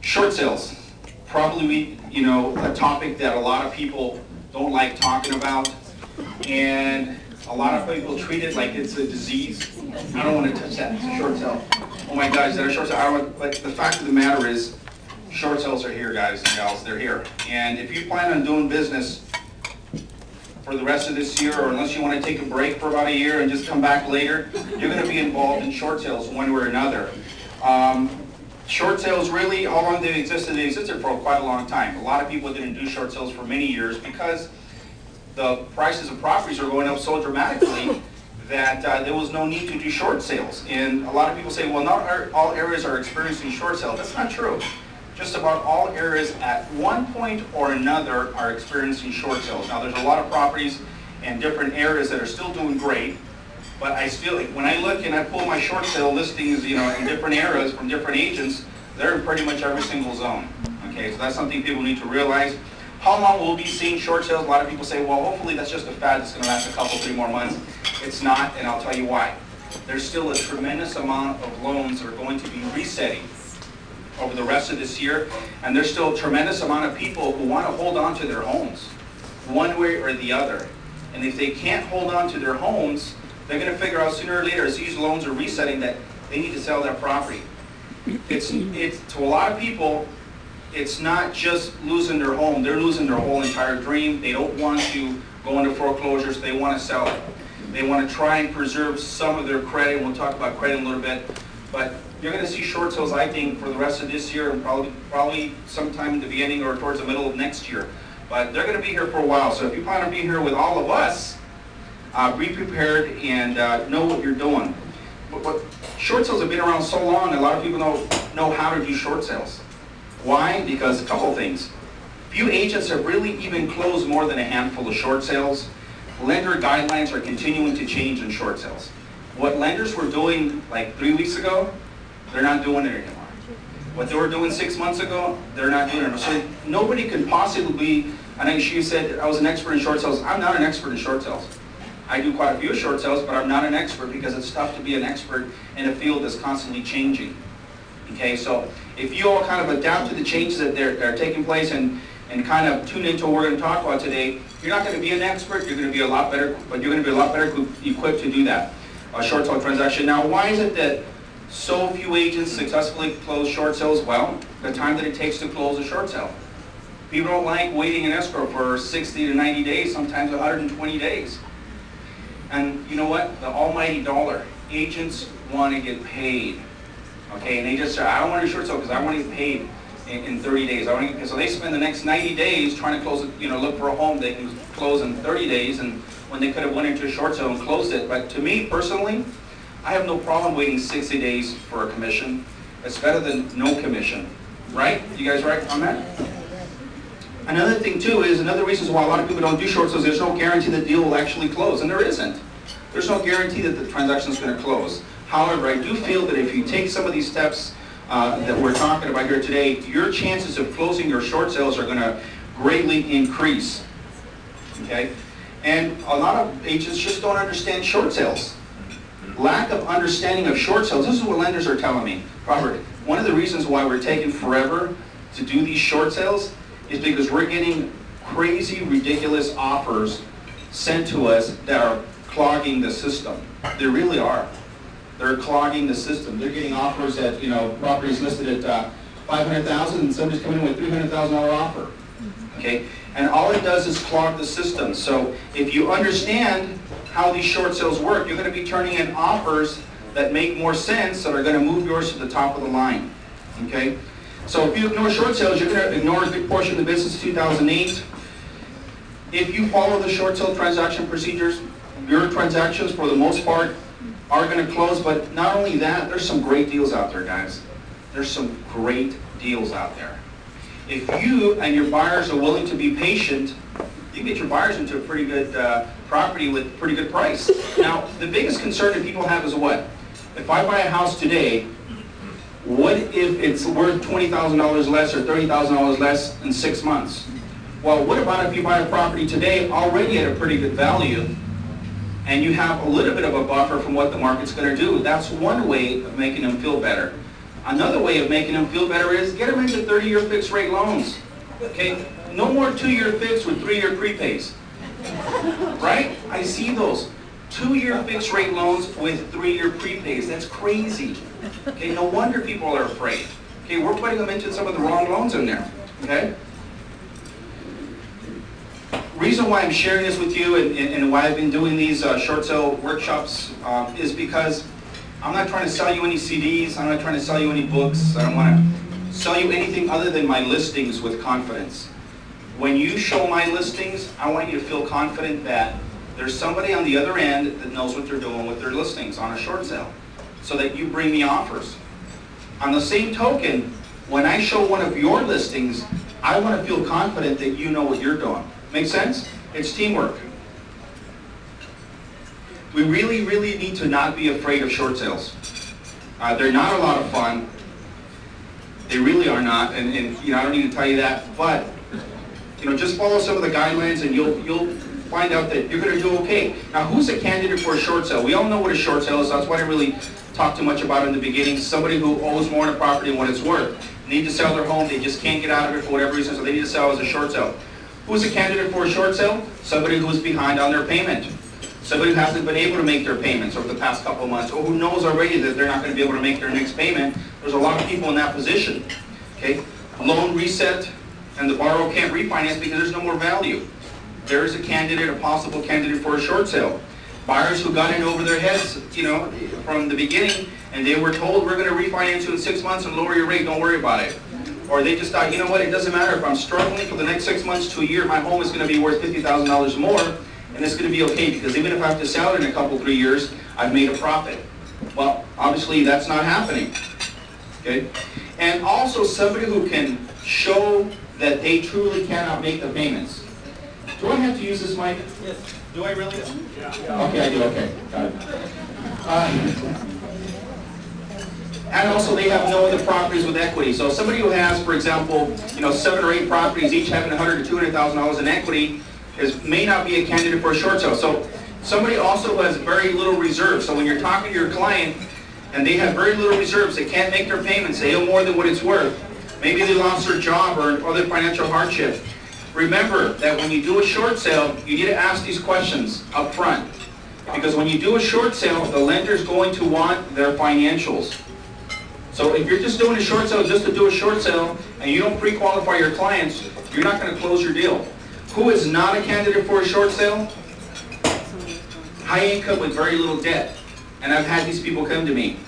Short sales, probably a topic that a lot of people don't like talking about, and a lot of people treat it like it's a disease. I don't want to touch that. It's a short sale. Oh my God, is that a short sale? But the fact of the matter is, short sales are here, guys and gals. They're here. And if you plan on doing business for the rest of this year, or unless you want to take a break for about a year and just come back later, you're going to be involved in short sales one way or another. Short sales, really, how long they've existed? They existed for quite a long time. A lot of people didn't do short sales for many years because the prices of properties are going up so dramatically that there was no need to do short sales. And a lot of people say, well, not all areas are experiencing short sales. That's not true. Just about all areas at one point or another are experiencing short sales. Now, there's a lot of properties in different areas that are still doing great, but I still, when I look and I pull my short sale listings, in different areas from different agents, they're in pretty much every single zone. Okay, so that's something people need to realize. How long will we be seeing short sales? A lot of people say, well, hopefully that's just a fad that's going to last a couple, 3 more months. It's not, and I'll tell you why. There's still a tremendous amount of loans that are going to be resetting over the rest of this year, and there's still a tremendous amount of people who want to hold on to their homes one way or the other. And if they can't hold on to their homes, they're going to figure out sooner or later, as these loans are resetting, that they need to sell their property. It's to a lot of people, it's not just losing their home. They're losing their whole entire dream. They don't want to go into foreclosures. They want to sell it. They want to try and preserve some of their credit. We'll talk about credit in a little bit. But you're going to see short sales, I think, for the rest of this year and probably sometime in the beginning or towards the middle of next year. But they're going to be here for a while. So if you plan on being here with all of us, be prepared and know what you're doing. But short sales have been around so long, a lot of people know how to do short sales. Why? Because a couple things. Few agents have really even closed more than a handful of short sales. Lender guidelines are continuing to change in short sales. What lenders were doing like 3 weeks ago, they're not doing it anymore. What they were doing 6 months ago, they're not doing it. So nobody can possibly be, I know she said I was an expert in short sales. I'm not an expert in short sales. I do quite a few short sales, but I'm not an expert because it's tough to be an expert in a field that's constantly changing. Okay, so if you all kind of adapt to the changes that are taking place and kind of tune into what we're going to talk about today, you're not going to be an expert. You're going to be a lot better, but you're going to be a lot better equipped to do that. A short sale transaction. Now, why is it that so few agents successfully close short sales? Well, the time that it takes to close a short sale. People don't like waiting in escrow for 60 to 90 days, sometimes 120 days. And you know what? The almighty dollar. Agents want to get paid. Okay, and they just say, I don't want to do short sale because I want to get paid in 30 days. So they spend the next 90 days trying to close it, look for a home they can close in 30 days, and when they could have went into a short sale and closed it. But to me, personally, I have no problem waiting 60 days for a commission. It's better than no commission. Right? You guys right on that? Another thing, too, is another reason why a lot of people don't do short sales, there's no guarantee the deal will actually close, and there isn't. There's no guarantee that the transaction is going to close. However, I do feel that if you take some of these steps that we're talking about here today, your chances of closing your short sales are going to greatly increase. Okay? And a lot of agents just don't understand short sales. Lack of understanding of short sales, this is what lenders are telling me. Robert, one of the reasons why we're taking forever to do these short sales is because we're getting crazy, ridiculous offers sent to us that are clogging the system. They really are. They're clogging the system. They're getting offers that, properties listed at $500,000 and somebody's coming in with $300,000 offer. Okay? And all it does is clog the system. So if you understand how these short sales work, you're going to be turning in offers that make more sense, that are going to move yours to the top of the line. Okay? So if you ignore short sales, you're going to ignore a big portion of the business in 2008. If you follow the short sale transaction procedures, your transactions, for the most part, are going to close. But not only that, there's some great deals out there, guys. There's some great deals out there. If you and your buyers are willing to be patient, you get your buyers into a pretty good property with a pretty good price. Now, the biggest concern that people have is what? If I buy a house today, what if it's worth $20,000 less or $30,000 less in 6 months? Well, what about if you buy a property today already at a pretty good value, and you have a little bit of a buffer from what the market's going to do? That's one way of making them feel better. Another way of making them feel better is get them into 30-year fixed rate loans. Okay? No more 2-year fixed with 3-year prepays. Right? I see those. 2-year fixed rate loans with 3-year prepays. That's crazy. Okay? No wonder people are afraid. Okay? We're putting them into some of the wrong loans in there. Okay? Reason why I'm sharing this with you and why I've been doing these short sale workshops is because I'm not trying to sell you any CDs. I'm not trying to sell you any books. I don't want to sell you anything other than my listings with confidence. When you show my listings, I want you to feel confident that there's somebody on the other end that knows what they're doing with their listings on a short sale, so that you bring me offers. On the same token, when I show one of your listings, I want to feel confident that you know what you're doing. Make sense? It's teamwork. We really, really need to not be afraid of short sales. They're not a lot of fun. They really are not, and you know, I don't need to tell you that, but you know, just follow some of the guidelines and you'll find out that you're going to do okay. Now, who's a candidate for a short sale? We all know what a short sale is. That's why I didn't really talk too much about it in the beginning. Somebody who owes more on a property than what it's worth. Need to sell their home. They just can't get out of it for whatever reason, so they need to sell as a short sale. Who's a candidate for a short sale? Somebody who's behind on their payment. Somebody who hasn't been able to make their payments over the past couple of months, or who knows already that they're not going to be able to make their next payment. There's a lot of people in that position. Okay? Loan reset, and the borrower can't refinance because there's no more value. There is a candidate, a possible candidate for a short sale. Buyers who got in over their heads, you know, from the beginning, and they were told, we're going to refinance you in 6 months and lower your rate, don't worry about it. Or they just thought, you know what, it doesn't matter if I'm struggling for the next 6 months to a year, my home is going to be worth $50,000 more, and it's going to be okay, because even if I have to sell it in a couple, 3 years, I've made a profit. Well, obviously that's not happening. Okay? And also somebody who can show that they truly cannot make the payments. Do I have to use this mic? Yes. Do I really? Yeah. Okay, I do, okay. Got it. And also they have no other properties with equity. So somebody who has, for example, you know, 7 or 8 properties, each having $100,000 to $200,000 in equity, may not be a candidate for a short sale. So somebody also has very little reserves. So when you're talking to your client and they have very little reserves, they can't make their payments, they owe more than what it's worth. Maybe they lost their job or other financial hardship. Remember that when you do a short sale, you need to ask these questions up front. Because when you do a short sale, the lender's going to want their financials. So if you're just doing a short sale just to do a short sale and you don't pre-qualify your clients, you're not going to close your deal. Who is not a candidate for a short sale? High income with very little debt. And I've had these people come to me.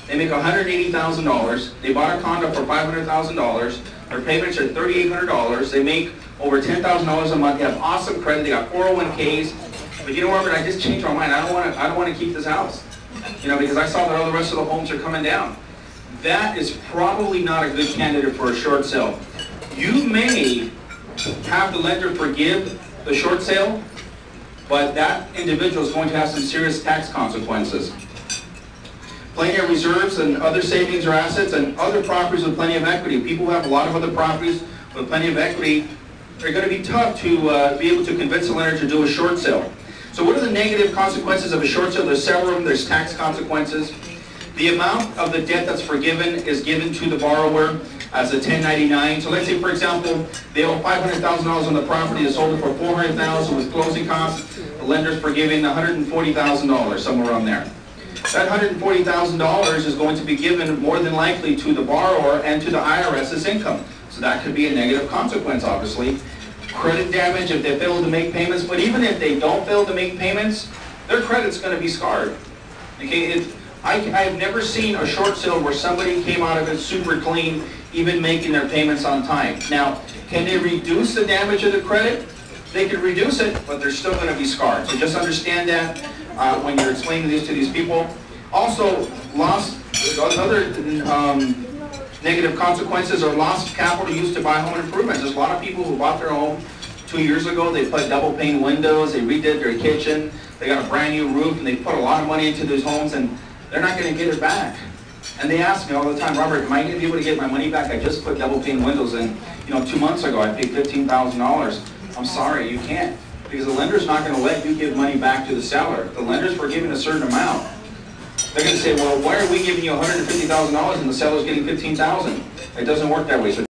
They make $180,000. They bought a condo for $500,000. Their payments are $3,800. They make over $10,000 a month. They have awesome credit. They got 401ks. But you know what? I just changed my mind. I don't want to keep this house. You know, because I saw that all the rest of the homes are coming down. That is probably not a good candidate for a short sale. You may have the lender forgive the short sale, but that individual is going to have some serious tax consequences. Plenty of reserves and other savings or assets and other properties with plenty of equity. People who have a lot of other properties with plenty of equity are going to be tough to be able to convince the lender to do a short sale. So what are the negative consequences of a short sale? There's several of them. There's tax consequences. The amount of the debt that's forgiven is given to the borrower as a 1099. So let's say, for example, they owe $500,000 on the property. They sold it for $400,000 with closing costs. The lender's forgiving $140,000, somewhere around there. That $140,000 is going to be given more than likely to the borrower and to the IRS as income. So that could be a negative consequence, obviously. Credit damage if they fail to make payments, but even if they don't fail to make payments, their credit's going to be scarred. Okay, I've never seen a short sale where somebody came out of it super clean, even making their payments on time. Now, can they reduce the damage of the credit? They could reduce it, but they're still going to be scarred. So just understand that when you're explaining this to these people. Also, other negative consequences are lost capital used to buy home improvements. There's a lot of people who bought their home 2 years ago. They put double pane windows, they redid their kitchen, they got a brand new roof, and they put a lot of money into those homes, and they're not going to get it back. And they ask me all the time, Robert, am I going to be able to get my money back? I just put double pane windows in. 2 months ago I paid $15,000. I'm sorry, you can't. Because the lender's not going to let you give money back to the seller. The lender's forgiving a certain amount. They're going to say, well, why are we giving you $150,000 and the seller's getting $15,000? It doesn't work that way. So